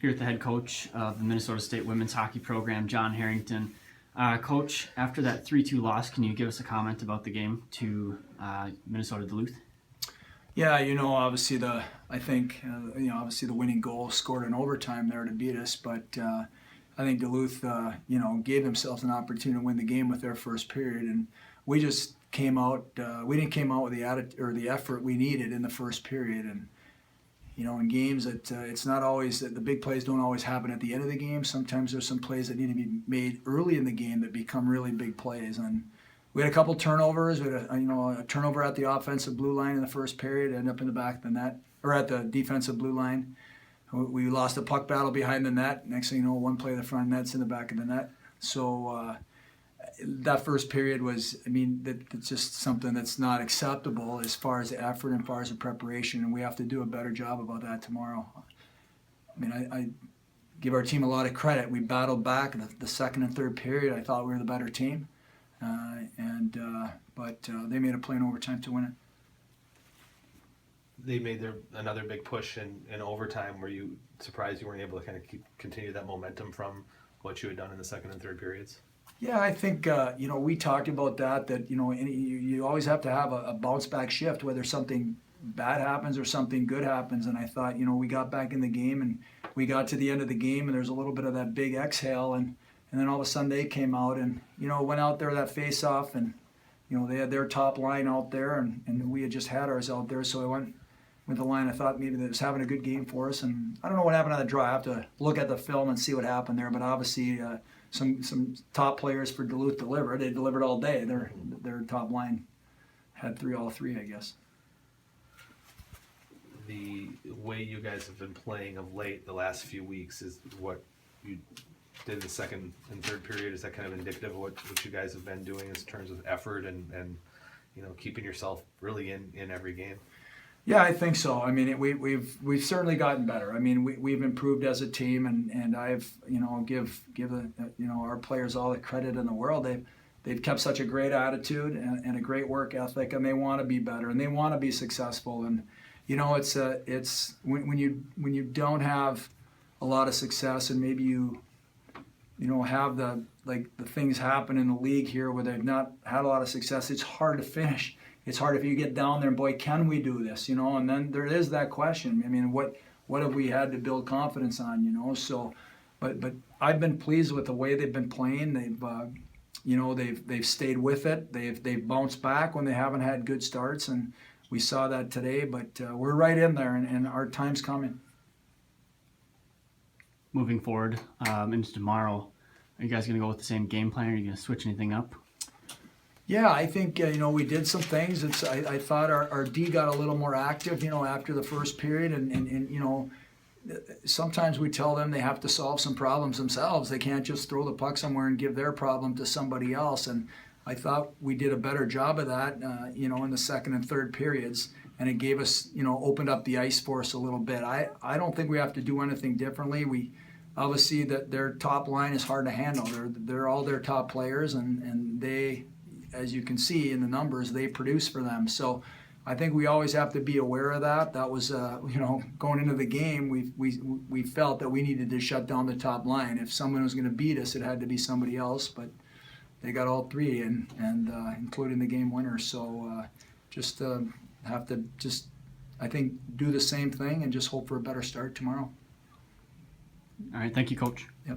here with the head coach of the Minnesota State women's hockey program, John Harrington. Coach, after that 3-2 loss, can you give us a comment about the game to Minnesota Duluth? Yeah, obviously obviously the winning goal scored in overtime there to beat us, but I think Duluth, gave themselves an opportunity to win the game with their first period, and we just came out. We didn't came out with the attitude or the effort we needed in the first period, and in games that it's not always that the big plays don't always happen at the end of the game. Sometimes there's some plays that need to be made early in the game that become really big plays, and we had a couple turnovers. We had a turnover at the offensive blue line in the first period, ended up in the back of the net, or at the defensive blue line. We lost a puck battle behind the net. Next thing you know, one play of the front net's in the back of the net. So that first period was, that's just something that's not acceptable as far as the effort and as far as the preparation, and we have to do a better job about that tomorrow. I give our team a lot of credit. We battled back the second and third period. I thought we were the better team, but they made a play in overtime to win it. They made another big push in overtime. Were you surprised you weren't able to kind of continue that momentum from what you had done in the second and third periods? Yeah, I think, we talked about that you always have to have a bounce back shift, whether something bad happens or something good happens. And I thought, we got back in the game and we got to the end of the game and there's a little bit of that big exhale. And then all of a sudden they came out and, went out there that face off and, they had their top line out there and we had just had ours out there. So I went with the line. I thought maybe they was having a good game for us. And I don't know what happened on the draw. I have to look at the film and see what happened there. But obviously, some top players for Duluth delivered. They delivered all day. Their top line had all three, I guess. The way you guys have been playing of late the last few weeks is what you did in the second and third period. Is that kind of indicative of what you guys have been doing in terms of effort and keeping yourself really in every game? Yeah, I think so. We've certainly gotten better. We've improved as a team, and I've give our players all the credit in the world. They've kept such a great attitude and a great work ethic, and they want to be better and they want to be successful. And it's when you don't have a lot of success, and maybe you have the things happen in the league here where they've not had a lot of success. It's hard to finish. It's hard if you get down there and, boy, can we do this, And then there is that question. What have we had to build confidence on, So, but I've been pleased with the way they've been playing. They've stayed with it. They've bounced back when they haven't had good starts, and we saw that today. But we're right in there, and our time's coming. Moving forward into tomorrow, are you guys going to go with the same game plan? Are you going to switch anything up? Yeah, I think, we did some things. I thought our D got a little more active, after the first period. And sometimes we tell them they have to solve some problems themselves. They can't just throw the puck somewhere and give their problem to somebody else. And I thought we did a better job of that, in the second and third periods. And it gave us, opened up the ice for us a little bit. I don't think we have to do anything differently. We obviously, that their top line is hard to handle. They're all their top players, and they, as you can see in the numbers, they produce for them. So I think we always have to be aware of that. That was, going into the game, we felt that we needed to shut down the top line. If someone was going to beat us, it had to be somebody else. But they got all three, and including the game winner. So have to I think, do the same thing and just hope for a better start tomorrow. All right. Thank you, Coach. Yep.